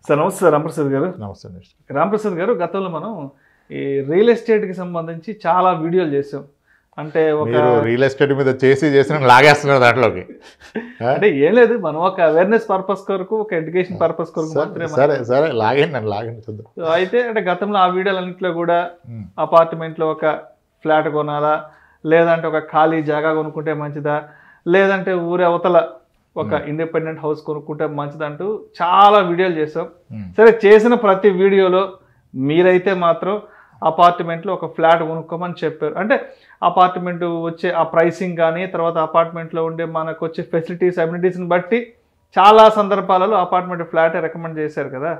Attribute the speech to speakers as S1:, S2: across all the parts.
S1: Sir నమస్తే రామప్రసాద్ గారు.
S2: నమస్తే
S1: రామప్రసాద్ గారు, గతంలో మనం ఈ రియల్ ఎస్టేట్కి సంబంధించి చాలా వీడియోలు చేసాం. అంటే ఒక
S2: రియల్ ఎస్టేట్ మీద చేసిన లాగేస్తున్నారు దాంట్లోకి.
S1: అంటే ఏం లేదు, మనం ఒక అవేర్నెస్ పర్పస్ కొరకు, ఒక ఎడ్యుకేషన్ పర్పస్ కొరకు మాత్రమే.
S2: సరే లాగండి చూద్దాం.
S1: అయితే అంటే గతంలో ఆ వీడియోలన్నింటిలో కూడా అపార్ట్మెంట్లో ఒక ఫ్లాట్ కొనాలా, లేదంటే ఒక ఖాళీ జాగా కొనుక్కుంటే మంచిదా, లేదంటే ఊరి అవతల ఒక ఇండిపెండెంట్ హౌస్ కొనుక్కుంటే మంచిదంటూ చాలా వీడియోలు చేసాం. సరే, చేసిన ప్రతి వీడియోలో మీరైతే మాత్రం అపార్ట్మెంట్లో ఒక ఫ్లాట్ కొనుక్కోమని చెప్పారు. అంటే అపార్ట్మెంట్ వచ్చే ఆ ప్రైసింగ్ కానీ, తర్వాత అపార్ట్మెంట్లో ఉండే మనకు వచ్చే ఫెసిలిటీస్, అమ్యూనిటీస్ని బట్టి చాలా సందర్భాలలో అపార్ట్మెంట్ ఫ్లాటే రికమెండ్ చేశారు కదా.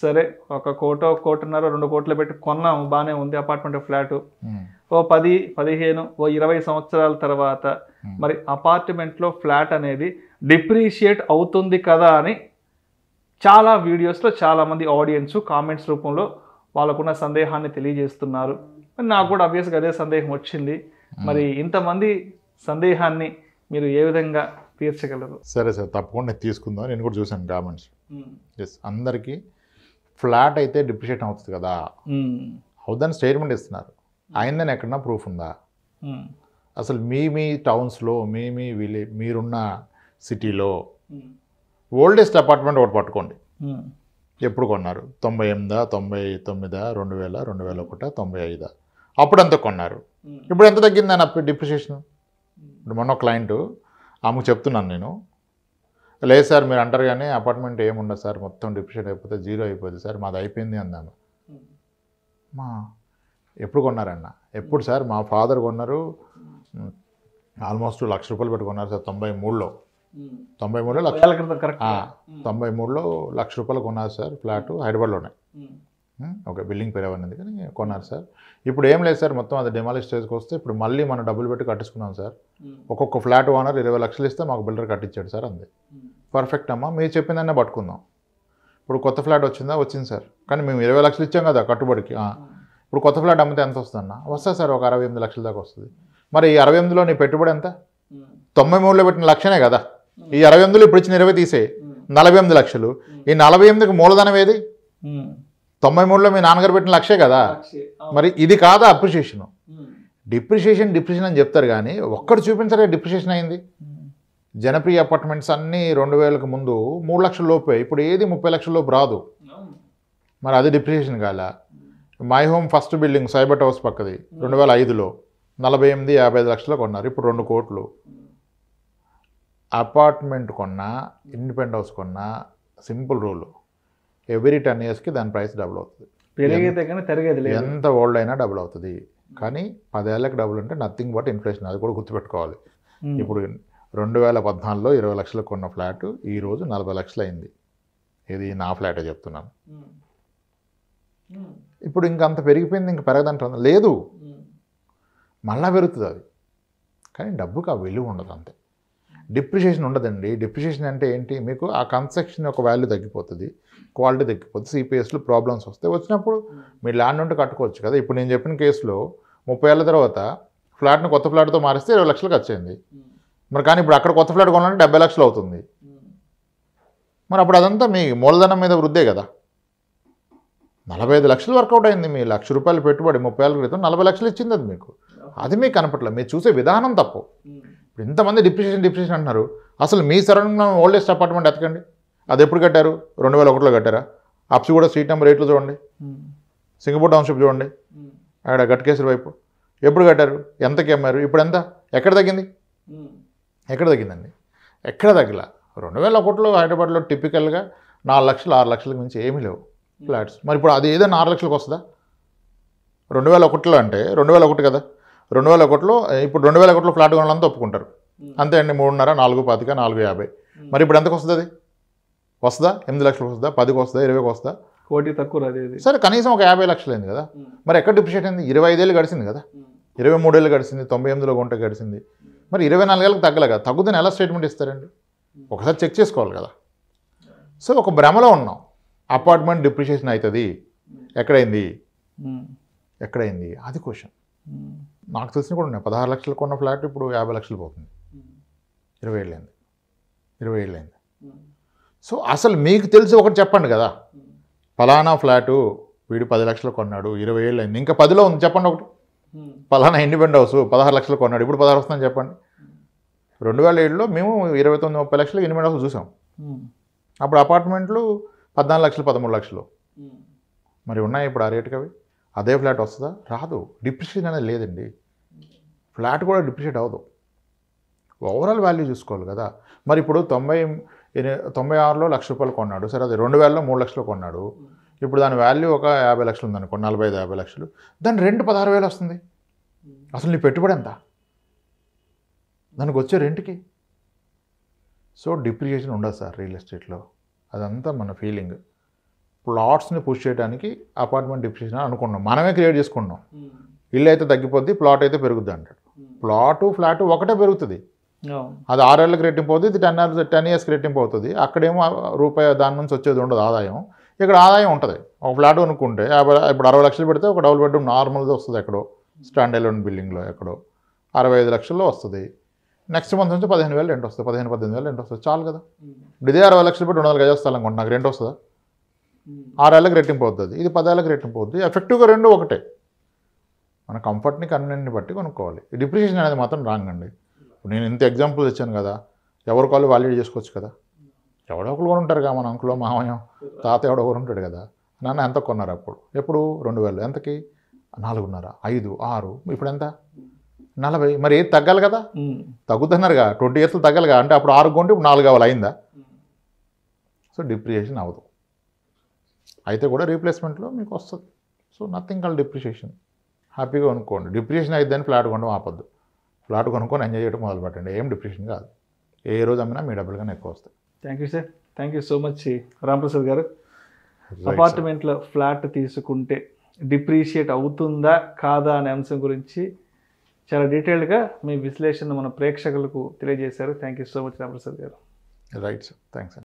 S1: సరే, 1 కోటో 1.5 2 కోట్లు పెట్టి కొన్నాము, బాగానే ఉంది అపార్ట్మెంట్ ఫ్లాటు. ఓ 10, 15, 20 సంవత్సరాల తర్వాత మరి అపార్ట్మెంట్లో ఫ్లాట్ అనేది డిప్రిషియేట్ అవుతుంది కదా అని చాలా వీడియోస్లో చాలామంది ఆడియన్స్ కామెంట్స్ రూపంలో వాళ్ళకున్న సందేహాన్ని తెలియజేస్తున్నారు. నాకు కూడా అబ్వియస్గా అదే సందేహం వచ్చింది. మరి ఇంతమంది సందేహాన్ని మీరు ఏ విధంగా తీర్చగలరు?
S2: సరే తప్పకుండా తీసుకుందాం. నేను కూడా చూసాను కామెంట్స్. ఎస్, అందరికీ ఫ్లాట్ అయితే డిప్రిషియేట్ అవుతుంది కదా, అవుదని స్టేట్మెంట్ ఇస్తున్నారు. అయిందని ఎక్కడన్నా ప్రూఫ్ ఉందా? అసలు మీ టౌన్స్లో, మీ విలేజ్, మీరున్న సిటీలో ఓల్డెస్ట్ అపార్ట్మెంట్ ఒకటి పట్టుకోండి. ఎప్పుడు కొన్నారు? 98, 99, 2000, 2001, 95. అప్పుడు ఎంత కొన్నారు? ఇప్పుడు ఎంత తగ్గిందని అప్పుడు డిప్రిషియేషన్? ఇప్పుడు మొన్న క్లయింట్ ఆమెకు చెప్తున్నాను నేను, లేదు సార్ మీరు అంటారు కానీ అపార్ట్మెంట్ ఏముండదు సార్, మొత్తం డిప్రిషియేట్ అయిపోతే 0 అయిపోతుంది సార్, మాది అయిపోయింది అందాము. మా ఎప్పుడు కొన్నారన్న? ఎప్పుడు సార్? మా ఫాదర్ కొన్నారు, ఆల్మోస్ట్ ₹1,00,000 పెట్టి కొన్నారు సార్ 93లో. 93లో ₹1,00,000 కొన్నారు సార్ ఫ్లాట్ హైదరాబాద్లోనే. ఓకే, బిల్డింగ్ పేరు అవన్నది కానీ కొన్నారు సార్. ఇప్పుడు ఏం లేదు సార్, మొత్తం అది డిమాలిష్ స్టేజ్కి వస్తే ఇప్పుడు మళ్ళీ మనం డబ్బులు పెట్టి కట్టించుకున్నాం సార్. ఒక్కొక్క ఫ్లాట్ ఓనర్ 20 లక్షలు ఇస్తే మాకు బిల్డర్ కట్టించాడు సార్ అంది. పర్ఫెక్ట్ అమ్మా, మీరు చెప్పిందనే పట్టుకుందాం. ఇప్పుడు కొత్త ఫ్లాట్ వచ్చిందా? వచ్చింది సాసార్, కానీ మేము 20 లక్షలు ఇచ్చాం కదా కట్టుబడికి. ఇప్పుడు కొత్త ఫ్లాట్ అమ్మితే ఎంత వస్తుందన్న? వస్తుంది సార్, ఒక 68 లక్షల దాకా వస్తుంది. మరి ఈ 68లో నీ పెట్టుబడి ఎంత? 93లో పెట్టిన లక్షనే కదా. ఈ 68లో ఇప్పుడు ఇచ్చిన 20 తీసే 48 లక్షలు. ఈ 48కి మూలధనం ఏది? 93లో మీ నాన్నగారు పెట్టిన లక్షే కదా. మరి ఇది కాదా అప్రిషియేషన్? డిప్రిషియేషన్ అని చెప్తారు కానీ ఒక్కటి చూపించరే డిప్రిషియేషన్ అయింది. జనప్రియ అపార్ట్మెంట్స్ అన్నీ 2000కు ముందు 3 లక్షల లోపే, ఇప్పుడు ఏది 30 లక్షల లోపు రాదు. మరి అది డిప్రిషియేషన్ కాలా? My home first building cyber house పక్కది 2005లో 48-55 లక్షలు కొన్నారు, ఇప్పుడు 2 కోట్లు. అపార్ట్మెంట్ కొన్నా, ఇండిపెండెంట్ హౌస్ కొన్నా సింపుల్ రూల్, ఎవ్రీ 10 ఇయర్స్కి దాని ప్రైస్ డబుల్ అవుతుంది. ఎంత ఓల్డ్ అయినా డబుల్ అవుతుంది. కానీ 10 ఏళ్ళకి డబుల్ అంటే నథింగ్ బట్ ఇన్ఫ్లేషన్, అది కూడా గుర్తుపెట్టుకోవాలి. ఇప్పుడు 2014లో 20 లక్షలకు కొన్న ఫ్లాట్ ఈరోజు 40 లక్షలు అయింది. ఇది నా ఫ్లాటే చెప్తున్నాను. ఇప్పుడు ఇంకంత పెరిగిపోయింది, ఇంక పెరగదంటుంది లేదు, మళ్ళా పెరుగుతుంది అది. కానీ డబ్బుకి ఆ విలువ ఉండదు, అంతే. డిప్రిషియేషన్ ఉండదండి. డిప్రిషియేషన్ అంటే ఏంటి? మీకు ఆ కన్స్ట్రక్షన్ యొక్క వాల్యూ తగ్గిపోతుంది, క్వాలిటీ తగ్గిపోతుంది, సిపిఎస్లో ప్రాబ్లమ్స్ వస్తాయి. వచ్చినప్పుడు మీరు ల్యాండ్ ఉంటే కట్టుకోవచ్చు కదా. ఇప్పుడు నేను చెప్పిన కేసులో 30 ఏళ్ళ తర్వాత ఫ్లాట్ని కొత్త ఫ్లాట్తో మారిస్తే 20 లక్షలు ఖర్చు అయింది. మరి కానీ ఇప్పుడు అక్కడ కొత్త ఫ్లాట్ కొనాలంటే 70 లక్షలు అవుతుంది. మరి అప్పుడు అదంతా మీ మూలధనం మీద వృద్ధే కదా. 45 లక్షలు వర్కౌట్ అయింది. మీ ₹1,00,000 పెట్టుబడి 30 ఏళ్ళ క్రితం 40 లక్షలు ఇచ్చింది అది మీకు. అది మీకు కనపట్లేదు, మీరు చూసే విధానం తప్పు. ఇప్పుడు ఇంతమంది డిప్రిషియేషన్ అంటున్నారు. అసలు మీ సరౌండింగ్లో ఓల్డెస్ట్ అపార్ట్మెంట్ ఎతకండి, అది ఎప్పుడు కట్టారు? 2001లో కట్టారా? అప్స్ కూడా స్ట్రీట్ నెంబర్ 8లో చూడండి, సింగపూర్ టౌన్షిప్ చూడండి, అక్కడ గట్కేశ్వర వైపు ఎప్పుడు కట్టారు? ఎంతకి అమ్మారు? ఇప్పుడు ఎంత? ఎక్కడ తగ్గింది? ఎక్కడ తగ్గిందండి? ఎక్కడ తగ్గలా. 2001లో హైదరాబాద్లో టిపికల్గా 4 లక్షలు 6 లక్షలకు మించి ఏమీ లేవు ఫ్లాట్స్. మరి ఇప్పుడు అది ఏదైనా 6 లక్షలకు వస్తుందా? 2001లో అంటే 2001 కదా. 2001లో ఇప్పుడు 2001లో ఫ్లాట్ కొనాలంతా ఒప్పుకుంటారు, అంతే అండి. 3.5, 4.25, 4.50. మరి ఇప్పుడు ఎంతకు వస్తుంది? అది వస్తుందా? 8 లక్షలకు వస్తుందా? 10కి వస్తుందా? 20కి వస్తుందా?
S1: కోటి తక్కువ అదేది.
S2: సరే, కనీసం ఒక 50 లక్షలు అయింది కదా. మరి ఎక్కడ డిప్రిషియేట్ అయింది? 25 ఏళ్ళు గడిచింది కదా, 23 ఏళ్ళు గడిచింది, 98లో గుంట గడిచింది. మరి 24 ఏళ్ళకి తగ్గలే కదా. తగ్గుదని ఎలా స్టేట్మెంట్ ఇస్తారండి? ఒకసారి చెక్ చేసుకోవాలి కదా. సో ఒక భ్రమలో ఉన్నాం. అపార్ట్మెంట్ డిప్రిషియేషన్ అవుతుంది, ఎక్కడైంది? అది క్వశ్చన్. నాకు తెలిసిన కూడా ఉన్నాయి. 16 లక్షలు కొన్న ఫ్లాట్ ఇప్పుడు 50 లక్షలు పోతుంది. 20 ఏళ్ళు అయింది. సో అసలు మీకు తెలిసి ఒకటి చెప్పండి కదా, ఫలానా ఫ్లాటు వీడు 10 లక్షలు కొన్నాడు, 20 ఏళ్ళు అయింది, ఇంకా 10లో ఉంది చెప్పండి ఒకటి. ఫలానా ఇండిపెండెంట్ హౌస్ 16 లక్షలు కొన్నాడు, ఇప్పుడు 16 వస్తుందని చెప్పండి. 2007లో మేము 29-30 లక్షలు ఇండిపెండెంట్ హౌస్ చూసాం. అప్పుడు అపార్ట్మెంట్లు 14 లక్షలు 13 లక్షలు. మరి ఉన్నాయి ఇప్పుడు ఆ రేటుకి అవి? అదే ఫ్లాట్ వస్తుందా? రాదు. డిప్రిషియేషన్ అనేది లేదండి. ఫ్లాట్ కూడా డిప్రిషియేట్ అవ్వదు. ఓవరాల్ వాల్యూ చూసుకోవాలి కదా. మరి ఇప్పుడు 96లో ₹1,00,000 కొన్నాడు, సరే అది 2000లో 3 లక్షలు కొన్నాడు, ఇప్పుడు దాని వాల్యూ ఒక 50 లక్షలు ఉందనుకో, 45-50 లక్షలు, దాని రెంట్ 16,000 వస్తుంది. అసలు నీ పెట్టుబడి ఎంత? దానికి వచ్చే రెంట్కి. సో డిప్రిషియేషన్ ఉండదు సార్ రియల్ ఎస్టేట్లో, అదంతా మన ఫీలింగ్. ప్లాట్స్ని పుష్ చేయడానికి అపార్ట్మెంట్ డిప్రిషియేషన్ అనుకున్నాం, మనమే క్రియేట్ చేసుకున్నాం. ఇల్లు అయితే తగ్గిపోద్ది, ప్లాట్ అయితే పెరుగుద్ది అంటాడు. ఫ్లాట్ ఒకటే పెరుగుతుంది, అది 6 ఏళ్ళకి రెట్టింపు అవుతుంది, ఇది 10 ఇయర్స్కి రెట్టింపు అవుతుంది. అక్కడేమో రూపాయి దాని నుంచి వచ్చేది ఉండదు ఆదాయం, ఇక్కడ ఆదాయం ఉంటుంది. ఒక ఫ్లాట్ కొనుక్కుంటే ఇప్పుడు 60 లక్షలు పెడితే ఒక డబుల్ బెడ్రూమ్ నార్మల్గా వస్తుంది, ఎక్కడో స్టాండ్ అలోన్ బిల్డింగ్లో ఎక్కడో 65 లక్షల్లో వస్తుంది. నెక్స్ట్ మంత్ నుంచి 15,000 రెంట్ వస్తుంది, 15-18,000 రెంట్ వస్తుంది, చాలు కదా. ఇదే 60 లక్షలు పెట్టి 200 గజాల స్థలం కొంటే నాకు రెంట్ వస్తుందా? 6 ఏళ్ళకి రెట్టింపు అవుతుంది, ఇది 10 ఏళ్ళకి రెట్టింపు అవుతుంది. ఎఫెక్టివ్గా రెండు ఒకటే. మన కంఫర్ట్ని కన్వీనియన్ట్ని బట్టి కొనుక్కోవాలి. డిప్రిషియేషన్ అనేది మాత్రం రాంగ్ అండి. నేను ఇంత ఎగ్జాంపుల్స్ ఇచ్చాను కదా, ఎవరి కాళ్ళు వాల్యూడ్ చేసుకోవచ్చు కదా. ఎవడో ఒకరు కొని ఉంటారు కదా, మన అంకులో మామయ్య తాత ఎవడో ఒకరు ఉంటాడు కదా. నాన్న ఎంత కొన్నారు అప్పుడు? ఎప్పుడు? 2000. ఎంతకి? 4.5, 5, 6, ఇప్పుడు ఎంత? 40. మరి ఏది తగ్గాలి కదా, తగ్గుతున్నారుగా, 20 ఇయర్స్లో తగ్గాలిగా. అంటే అప్పుడు 6 కొంటే ఇప్పుడు 4 కావాలి, అయిందా? సో డిప్రిషియేషన్ అవ్వదు. అయితే కూడా రీప్లేస్మెంట్లో మీకు వస్తుంది. So nothing call depreciation. హ్యాపీగా కొనుక్కోండి. డిప్రిషియేషన్ అయిద్దని ఫ్లాట్ కొనడం ఆపద్దు. ఫ్లాట్ కొనుక్కొని ఎంజాయ్ చేయడం మొదలు పెట్టండి. ఏం డిప్రిషియేషన్ కాదు. ఏ రోజు అమ్మినా మీ డబ్బులు కానీ ఎక్కువ వస్తాయి.
S1: Thank you sir, thank you so much Ramprasad గారు. అపార్ట్మెంట్లో ఫ్లాట్ తీసుకుంటే డిప్రిషియేట్ అవుతుందా కాదా అనే అంశం గురించి చాలా డీటెయిల్డ్గా మీ విశ్లేషణ మన ప్రేక్షకులకు తెలియజేశారు. Thank you so much Ramprasad garu.
S2: Right sir, thanks అండి.